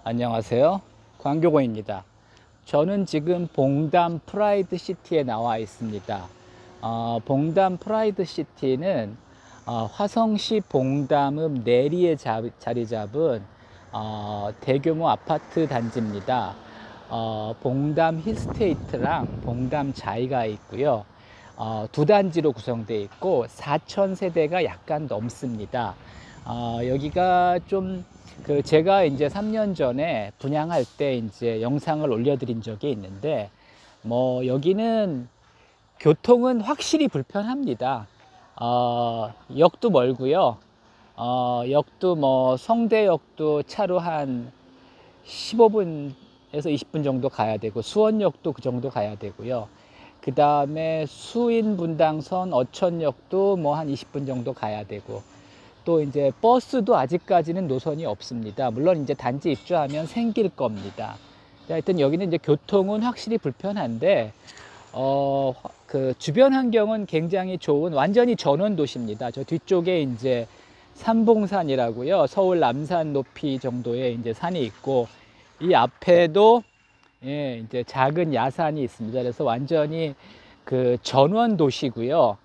안녕하세요. 광교고입니다. 저는 지금 봉담 프라이드 시티에 나와 있습니다. 봉담 프라이드 시티는 화성시 봉담읍 내리에 자리 잡은 대규모 아파트 단지입니다. 봉담 힐스테이트랑 봉담 자이가 있고요. 두 단지로 구성되어 있고 4,000세대가 약간 넘습니다. 여기가 좀 제가 이제 3년 전에 분양할 때 이제 영상을 올려드린 적이 있는데, 여기는 교통은 확실히 불편합니다. 역도 멀고요. 역도 성대역도 차로 한 15분에서 20분 정도 가야 되고, 수원역도 그 정도 가야 되고요. 그 다음에 수인분당선 어천역도 한 20분 정도 가야 되고, 또 이제 버스도 아직까지는 노선이 없습니다. 물론 이제 단지 입주하면 생길 겁니다. 하여튼 여기는 이제 교통은 확실히 불편한데, 그 주변 환경은 굉장히 좋은 완전히 전원 도시입니다. 저 뒤쪽에 이제 삼봉산이라고요. 서울 남산 높이 정도의 이제 산이 있고, 이 앞에도 이제 작은 야산이 있습니다. 그래서 완전히 그 전원 도시고요.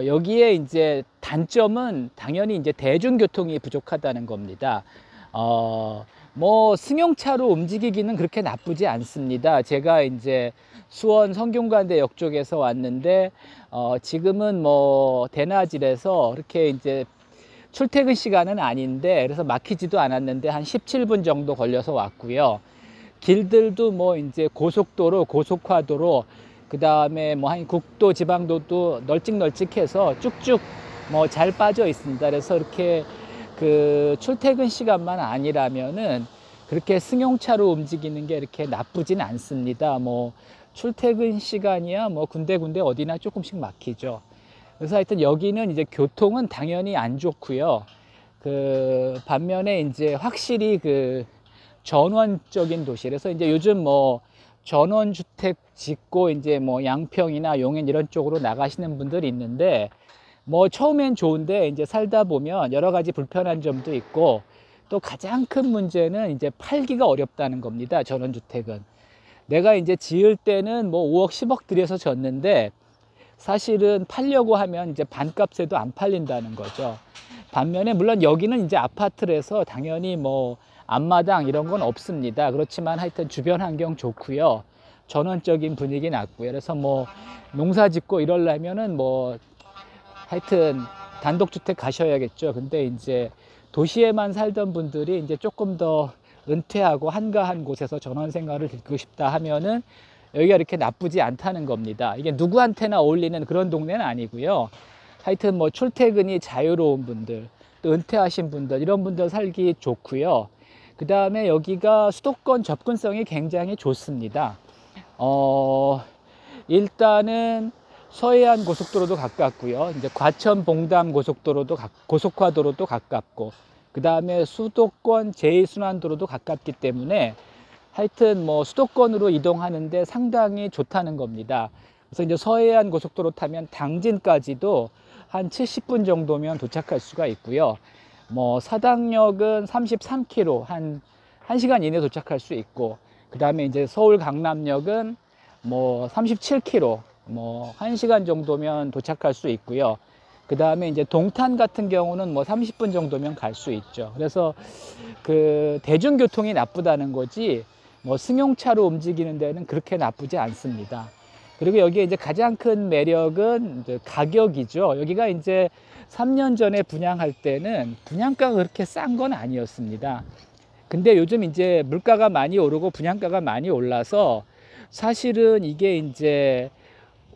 여기에 이제 단점은 당연히 이제 대중교통이 부족하다는 겁니다. 승용차로 움직이기는 그렇게 나쁘지 않습니다. 제가 이제 수원 성균관대역 쪽에서 왔는데, 지금은 대낮이라서 이렇게 이제 출퇴근 시간은 아닌데, 그래서 막히지도 않았는데 한 17분 정도 걸려서 왔고요. 길들도 이제 고속도로, 고속화도로, 그 다음에 한 국도, 지방도도 널찍널찍해서 쭉쭉 잘 빠져 있습니다. 그래서 이렇게 그 출퇴근 시간만 아니라면은 그렇게 승용차로 움직이는 게 이렇게 나쁘진 않습니다. 출퇴근 시간이야 군데군데 어디나 조금씩 막히죠. 그래서 하여튼 여기는 이제 교통은 당연히 안 좋고요. 그 반면에 이제 확실히 그 전원적인 도시. 그래서 이제 요즘 전원주택 짓고 이제 양평이나 용인 이런 쪽으로 나가시는 분들이 있는데, 처음엔 좋은데 이제 살다 보면 여러 가지 불편한 점도 있고, 또 가장 큰 문제는 이제 팔기가 어렵다는 겁니다. 전원주택은. 내가 이제 지을 때는 5억, 10억 들여서 졌는데, 사실은 팔려고 하면 이제 반값에도 안 팔린다는 거죠. 반면에 물론 여기는 이제 아파트라서 당연히 앞마당 이런 건 없습니다. 그렇지만 하여튼 주변 환경 좋고요. 전원적인 분위기 났고요. 그래서 농사 짓고 이러려면은 하여튼 단독주택 가셔야겠죠. 근데 이제 도시에만 살던 분들이 이제 조금 더 은퇴하고 한가한 곳에서 전원 생활을 즐기고 싶다 하면은 여기가 이렇게 나쁘지 않다는 겁니다. 이게 누구한테나 어울리는 그런 동네는 아니고요. 하여튼 출퇴근이 자유로운 분들, 또 은퇴하신 분들, 이런 분들 살기 좋고요. 그 다음에 여기가 수도권 접근성이 굉장히 좋습니다. 일단은 서해안 고속도로도 가깝고요. 이제 과천 봉담 고속화도로도 가깝고, 그 다음에 수도권 제2순환도로도 가깝기 때문에 하여튼 수도권으로 이동하는데 상당히 좋다는 겁니다. 그래서 이제 서해안 고속도로 타면 당진까지도 한 70분 정도면 도착할 수가 있고요. 사당역은 33km, 한 1시간 이내에 도착할 수 있고, 그 다음에 이제 서울 강남역은 37km, 1시간 정도면 도착할 수 있고요. 그 다음에 이제 동탄 같은 경우는 30분 정도면 갈 수 있죠. 그래서 그 대중교통이 나쁘다는 거지, 승용차로 움직이는 데는 그렇게 나쁘지 않습니다. 그리고 여기에 이제 가장 큰 매력은 이제 가격이죠. 여기가 이제 3년 전에 분양할 때는 분양가가 그렇게 싼 건 아니었습니다. 근데 요즘 이제 물가가 많이 오르고 분양가가 많이 올라서 사실은 이게 이제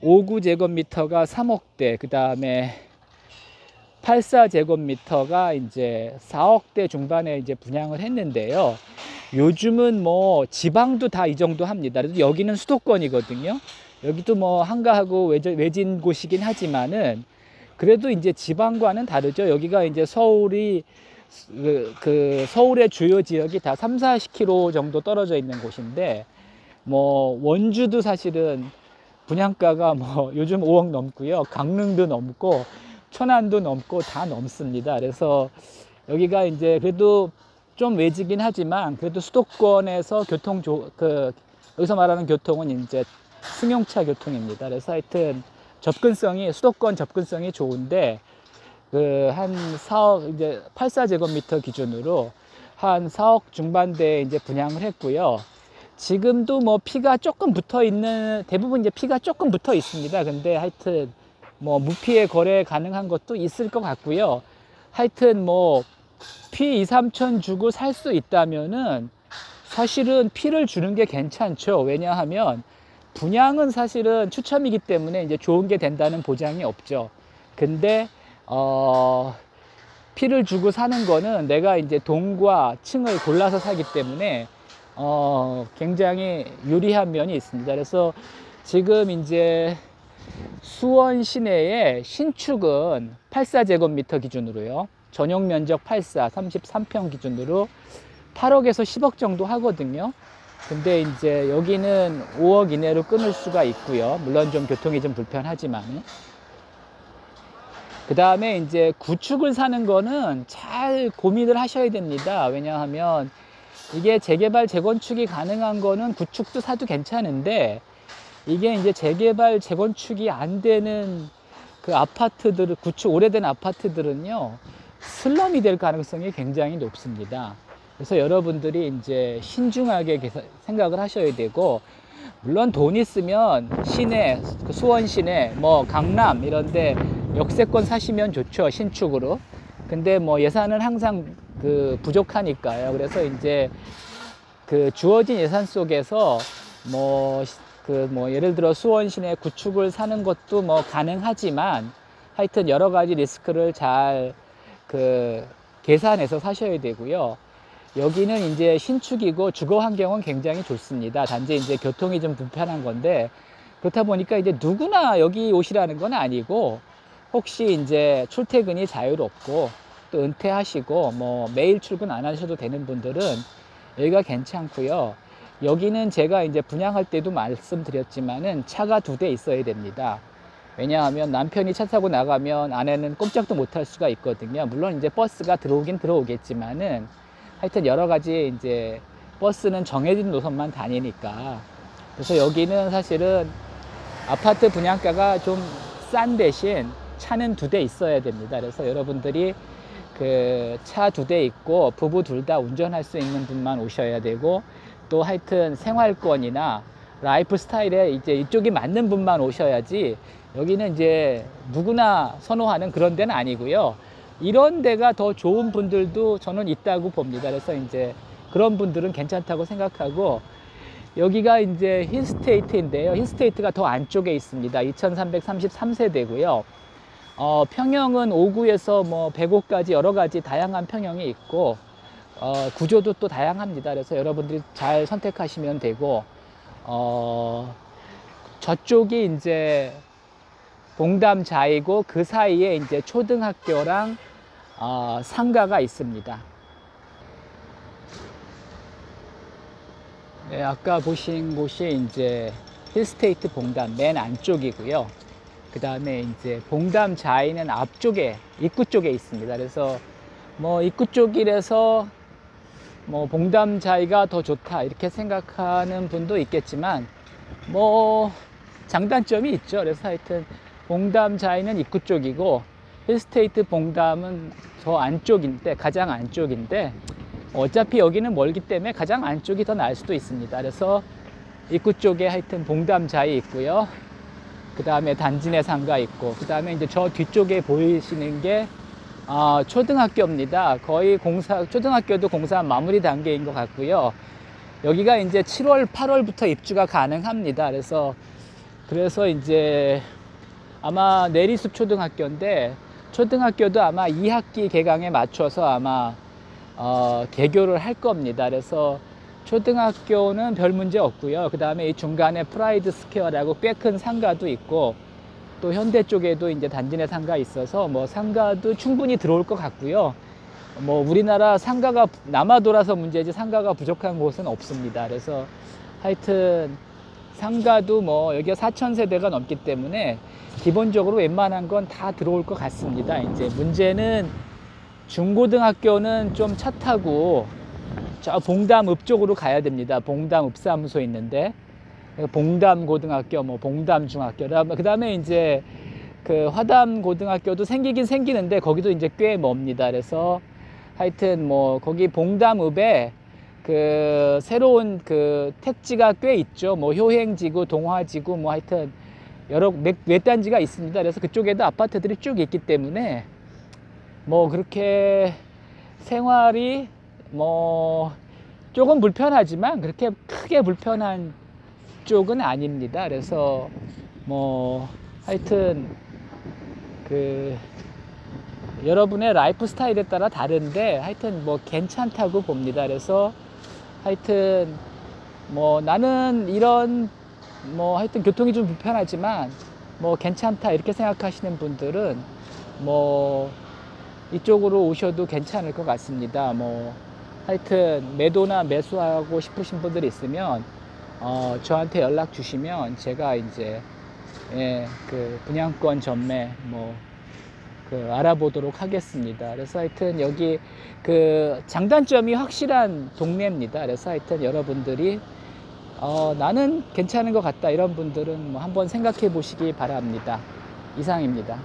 5구제곱미터가 3억대, 그 다음에 84제곱미터가 이제 4억대 중반에 이제 분양을 했는데요. 요즘은 지방도 다 이 정도 합니다. 그래도 여기는 수도권이거든요. 여기도 한가하고 외진 곳이긴 하지만은 그래도 이제 지방과는 다르죠. 여기가 이제 서울이 서울의 주요 지역이 다 3, 40km 정도 떨어져 있는 곳인데, 원주도 사실은 분양가가 요즘 5억 넘고요. 강릉도 넘고 천안도 넘고 다 넘습니다. 그래서 여기가 이제 그래도 좀 외지긴 하지만 그래도 수도권에서 여기서 말하는 교통은 이제 승용차 교통입니다. 그래서 하여튼 수도권 접근성이 좋은데 한 4억 이제 84제곱미터 기준으로 한 4억 중반대에 이제 분양을 했고요. 지금도 뭐 피가 조금 붙어 있는, 대부분 이제 피가 조금 붙어 있습니다. 근데 하여튼 뭐 무피해 거래 가능한 것도 있을 것 같고요. 하여튼 뭐 피 2, 3천 주고 살 수 있다면은 사실은 피를 주는 게 괜찮죠. 왜냐하면 분양은 사실은 추첨이기 때문에 이제 좋은 게 된다는 보장이 없죠. 근데 피를 주고 사는 거는 내가 이제 동과 층을 골라서 사기 때문에 굉장히 유리한 면이 있습니다. 그래서 지금 이제 수원 시내의 신축은 84제곱미터 기준으로요. 전용 면적 33평 기준으로 8억에서 10억 정도 하거든요. 근데 이제 여기는 5억 이내로 끊을 수가 있고요. 물론 좀 교통이 좀 불편하지만. 그 다음에 이제 구축을 사는 거는 잘 고민을 하셔야 됩니다. 왜냐하면 이게 재개발, 재건축이 가능한 거는 구축도 사도 괜찮은데, 이게 이제 재개발, 재건축이 안 되는 그 아파트들, 오래된 아파트들은요, 슬럼이 될 가능성이 굉장히 높습니다. 그래서 여러분들이 이제 신중하게 생각을 하셔야 되고, 물론 돈 있으면 시내, 수원 시내, 뭐 강남 이런데 역세권 사시면 좋죠, 신축으로. 근데 뭐 예산은 항상 부족하니까요. 그래서 이제 주어진 예산 속에서 예를 들어 수원 시내 구축을 사는 것도 뭐 가능하지만, 하여튼 여러 가지 리스크를 잘 계산해서 사셔야 되고요. 여기는 이제 신축이고 주거 환경은 굉장히 좋습니다. 단지 이제 교통이 좀 불편한 건데, 그렇다 보니까 이제 누구나 여기 오시라는 건 아니고, 혹시 이제 출퇴근이 자유롭고 또 은퇴하시고 뭐 매일 출근 안 하셔도 되는 분들은 여기가 괜찮고요. 여기는 제가 이제 분양할 때도 말씀드렸지만은 차가 2대 있어야 됩니다. 왜냐하면 남편이 차 타고 나가면 아내는 꼼짝도 못할 수가 있거든요. 물론 이제 버스가 들어오긴 들어오겠지만은 하여튼 여러 가지 이제 버스는 정해진 노선만 다니니까. 그래서 여기는 사실은 아파트 분양가가 좀 싼 대신 차는 2대 있어야 됩니다. 그래서 여러분들이 차 2대 있고 부부 둘 다 운전할 수 있는 분만 오셔야 되고, 또 하여튼 생활권이나 라이프 스타일에 이제 이쪽이 맞는 분만 오셔야지, 여기는 이제 누구나 선호하는 그런 데는 아니고요. 이런 데가 더 좋은 분들도 저는 있다고 봅니다. 그래서 이제 그런 분들은 괜찮다고 생각하고, 여기가 이제 힐스테이트인데요. 힐스테이트가 더 안쪽에 있습니다. 2333세대고요. 평형은 5구에서 뭐 105까지 여러 가지 다양한 평형이 있고, 구조도 또 다양합니다. 그래서 여러분들이 잘 선택하시면 되고, 저쪽이 이제 봉담자이고 그 사이에 이제 초등학교랑 상가가 있습니다. 네, 아까 보신 곳이 이제 힐스테이트 봉담 맨 안쪽이고요. 그 다음에 이제 봉담자이는 앞쪽에, 입구 쪽에 있습니다. 그래서 뭐 입구 쪽이라서 뭐 봉담자이가 더 좋다 이렇게 생각하는 분도 있겠지만, 뭐 장단점이 있죠. 그래서 하여튼 봉담자이는 입구 쪽이고 힐스테이트 봉담은 더 안쪽인데, 가장 안쪽인데, 어차피 여기는 멀기 때문에 가장 안쪽이 더 나을 수도 있습니다. 그래서 입구 쪽에 하여튼 봉담자이 있고요. 그 다음에 단지 내 상가 있고, 그 다음에 이제 저 뒤쪽에 보이시는 게 초등학교입니다. 거의 초등학교도 공사 마무리 단계인 것 같고요. 여기가 이제 7월, 8월부터 입주가 가능합니다. 그래서 이제 아마 내리숲 초등학교인데, 초등학교도 아마 2학기 개강에 맞춰서 아마 개교를 할 겁니다. 그래서 초등학교는 별 문제 없고요. 그 다음에 이 중간에 프라이드 스퀘어라고 꽤 큰 상가도 있고, 또 현대 쪽에도 이제 단지 내 상가 있어서 뭐 상가도 충분히 들어올 것 같고요. 뭐 우리나라 상가가 남아돌아서 문제지 상가가 부족한 곳은 없습니다. 그래서 하여튼 상가도 뭐 여기가 4,000세대가 넘기 때문에 기본적으로 웬만한 건 다 들어올 것 같습니다. 이제 문제는 중고등학교는 좀 차 타고 저 봉담읍 쪽으로 가야 됩니다. 봉담 읍사무소 있는데 봉담 고등학교, 뭐 봉담 중학교, 그다음에 이제 그 화담 고등학교도 생기긴 생기는데 거기도 이제 꽤 멉니다. 그래서 하여튼 뭐 거기 봉담읍에 그 새로운 그 택지가 꽤 있죠. 뭐 효행지구, 동화지구, 뭐 하여튼 여러 몇 단지가 있습니다. 그래서 그쪽에도 아파트들이 쭉 있기 때문에 뭐 그렇게 생활이 뭐 조금 불편하지만 그렇게 크게 불편한 쪽은 아닙니다. 그래서 뭐 하여튼 그 여러분의 라이프 스타일에 따라 다른데 하여튼 뭐 괜찮다고 봅니다. 그래서 하여튼 뭐 나는 이런 뭐 하여튼 교통이 좀 불편하지만 뭐 괜찮다 이렇게 생각하시는 분들은 뭐 이쪽으로 오셔도 괜찮을 것 같습니다. 뭐 하여튼 매도나 매수하고 싶으신 분들이 있으면 저한테 연락 주시면 제가 이제 그 분양권 전매 뭐 그 알아보도록 하겠습니다. 그래서 하여튼 여기 그 장단점이 확실한 동네입니다. 그래서 하여튼 여러분들이 나는 괜찮은 것 같다 이런 분들은 뭐 한번 생각해 보시기 바랍니다. 이상입니다.